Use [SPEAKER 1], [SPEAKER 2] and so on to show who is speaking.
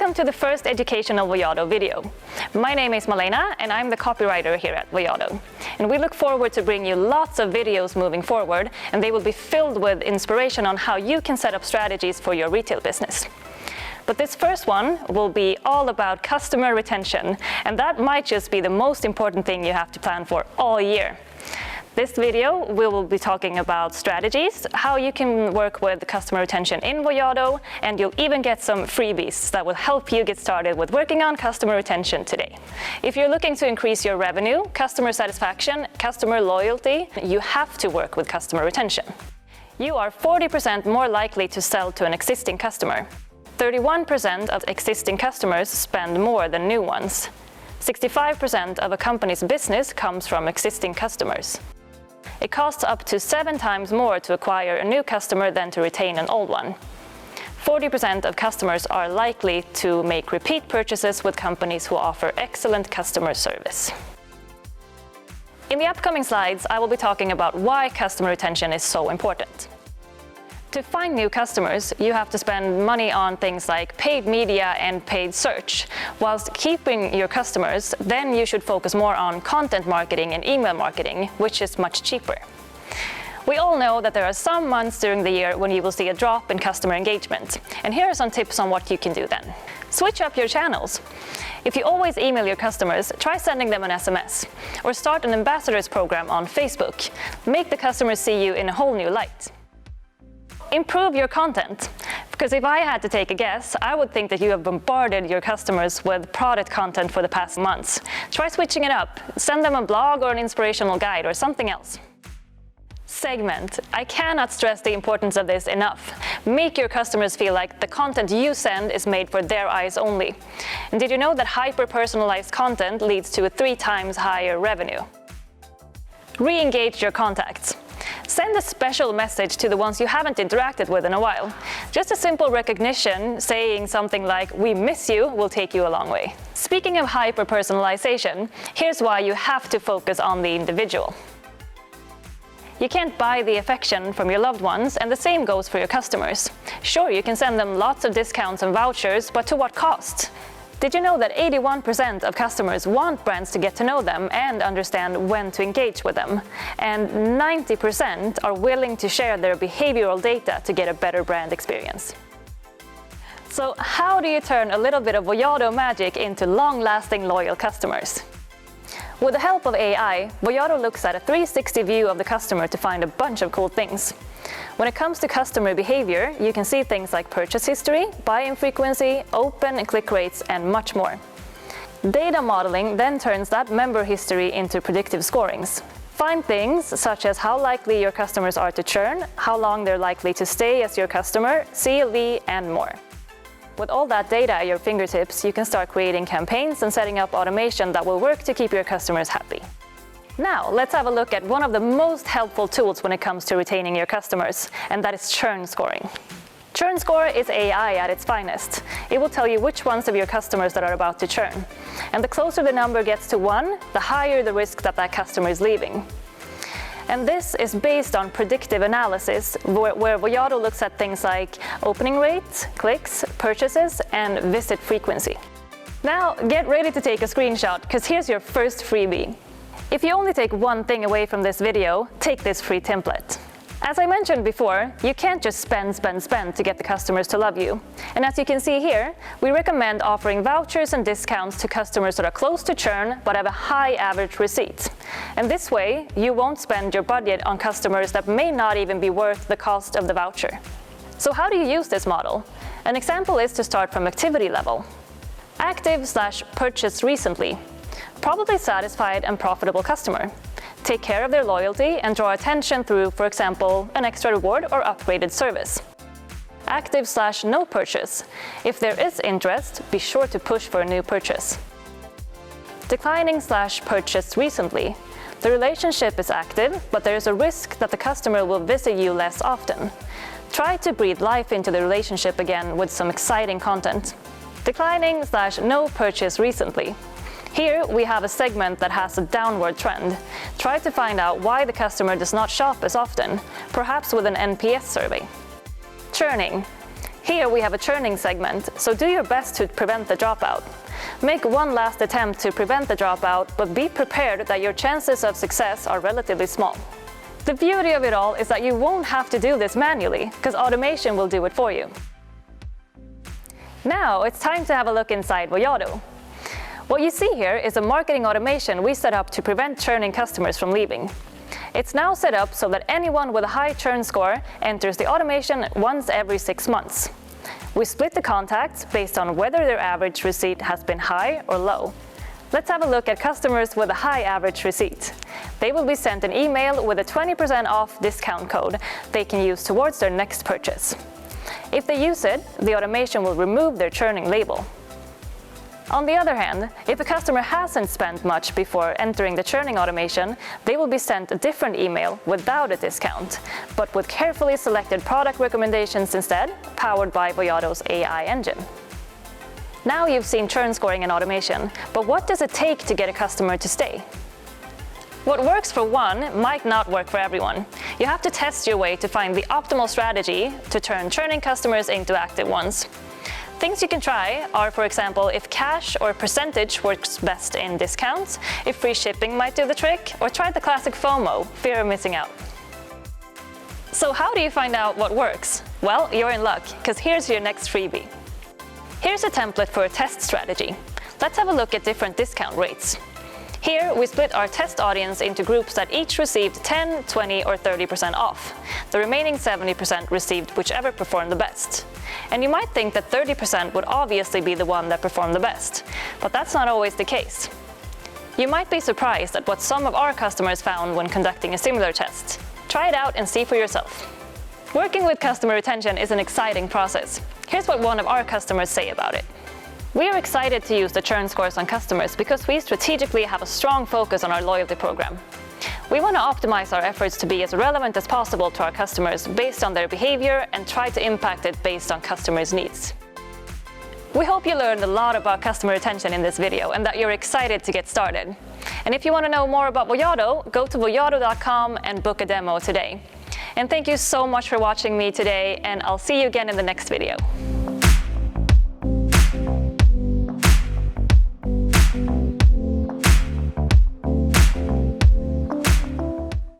[SPEAKER 1] Welcome to the first educational Voyado video. My name is Malena and I'm the copywriter here at Voyado. And we look forward to bring you lots of videos moving forward, and they will be filled with inspiration on how you can set up strategies for your retail business. But this first one will be all about customer retention, and that might just be the most important thing you have to plan for all year. This video, we will be talking about strategies, how you can work with customer retention in Voyado, and you'll even get some freebies that will help you get started with working on customer retention today. If you're looking to increase your revenue, customer satisfaction, customer loyalty, you have to work with customer retention. You are 40% more likely to sell to an existing customer. 31% of existing customers spend more than new ones. 65% of a company's business comes from existing customers. It costs up to 7 times more to acquire a new customer than to retain an old one. 40% of customers are likely to make repeat purchases with companies who offer excellent customer service. In the upcoming slides, I will be talking about why customer retention is so important. To find new customers, you have to spend money on things like paid media and paid search. Whilst keeping your customers, then you should focus more on content marketing and email marketing, which is much cheaper. We all know that there are some months during the year when you will see a drop in customer engagement. And here are some tips on what you can do then. Switch up your channels. If you always email your customers, try sending them an SMS. Or start an ambassadors program on Facebook. Make the customers see you in a whole new light. Improve your content, because if I had to take a guess, I would think that you have bombarded your customers with product content for the past months. Try switching it up. Send them a blog or an inspirational guide or something else. Segment. I cannot stress the importance of this enough. Make your customers feel like the content you send is made for their eyes only. And did you know that hyper-personalized content leads to a 3 times higher revenue? Re-engage your contacts. Send a special message to the ones you haven't interacted with in a while. Just a simple recognition saying something like, "We miss you," will take you a long way. Speaking of hyper-personalization, here's why you have to focus on the individual. You can't buy the affection from your loved ones, and the same goes for your customers. Sure, you can send them lots of discounts and vouchers, but to what cost? Did you know that 81% of customers want brands to get to know them and understand when to engage with them? And 90% are willing to share their behavioral data to get a better brand experience. So how do you turn a little bit of Voyado magic into long-lasting loyal customers? With the help of AI, Voyado looks at a 360 view of the customer to find a bunch of cool things. When it comes to customer behavior, you can see things like purchase history, buy-in frequency, open and click rates, and much more. Data modeling then turns that member history into predictive scorings. Find things such as how likely your customers are to churn, how long they're likely to stay as your customer, CLV, and more. With all that data at your fingertips, you can start creating campaigns and setting up automation that will work to keep your customers happy. Now, let's have a look at one of the most helpful tools when it comes to retaining your customers, and that is churn scoring. Churn score is AI at its finest. It will tell you which ones of your customers that are about to churn. And the closer the number gets to 1, the higher the risk that that customer is leaving. And this is based on predictive analysis, where Voyado looks at things like opening rates, clicks, purchases, and visit frequency. Now, get ready to take a screenshot, because here's your first freebie. If you only take one thing away from this video, take this free template. As I mentioned before, you can't just spend to get the customers to love you. And as you can see here, we recommend offering vouchers and discounts to customers that are close to churn but have a high average receipt. And this way, you won't spend your budget on customers that may not even be worth the cost of the voucher. So how do you use this model? An example is to start from activity level. Active/purchased recently. Probably satisfied and profitable customer. Take care of their loyalty and draw attention through, for example, an extra reward or upgraded service. Active/no purchase. If there is interest, be sure to push for a new purchase. Declining/purchased recently. The relationship is active, but there is a risk that the customer will visit you less often. Try to breathe life into the relationship again with some exciting content. Declining/no purchase recently. Here we have a segment that has a downward trend. Try to find out why the customer does not shop as often, perhaps with an NPS survey. Churning. Here we have a churning segment, so do your best to prevent the dropout. Make one last attempt to prevent the dropout, but be prepared that your chances of success are relatively small. The beauty of it all is that you won't have to do this manually, because automation will do it for you. Now it's time to have a look inside Voyado. What you see here is a marketing automation we set up to prevent churning customers from leaving. It's now set up so that anyone with a high churn score enters the automation once every 6 months. We split the contacts based on whether their average receipt has been high or low. Let's have a look at customers with a high average receipt. They will be sent an email with a 20% off discount code they can use towards their next purchase. If they use it, the automation will remove their churning label. On the other hand, if a customer hasn't spent much before entering the churning automation, they will be sent a different email without a discount, but with carefully selected product recommendations instead, powered by Voyado's AI engine. Now you've seen churn scoring and automation, but what does it take to get a customer to stay? What works for one might not work for everyone. You have to test your way to find the optimal strategy to turn churning customers into active ones. Things you can try are, for example, if cash or percentage works best in discounts, if free shipping might do the trick, or try the classic FOMO, fear of missing out. So how do you find out what works? Well, you're in luck, because here's your next freebie. Here's a template for a test strategy. Let's have a look at different discount rates. Here, we split our test audience into groups that each received 10, 20, or 30% off. The remaining 70% received whichever performed the best. And you might think that 30% would obviously be the one that performed the best, but that's not always the case. You might be surprised at what some of our customers found when conducting a similar test. Try it out and see for yourself. Working with customer retention is an exciting process. Here's what one of our customers say about it. We are excited to use the churn scores on customers because we strategically have a strong focus on our loyalty program. We want to optimize our efforts to be as relevant as possible to our customers based on their behavior and try to impact it based on customers' needs. We hope you learned a lot about customer retention in this video and that you're excited to get started. And if you want to know more about Voyado, go to voyado.com and book a demo today. And thank you so much for watching me today, and I'll see you again in the next video.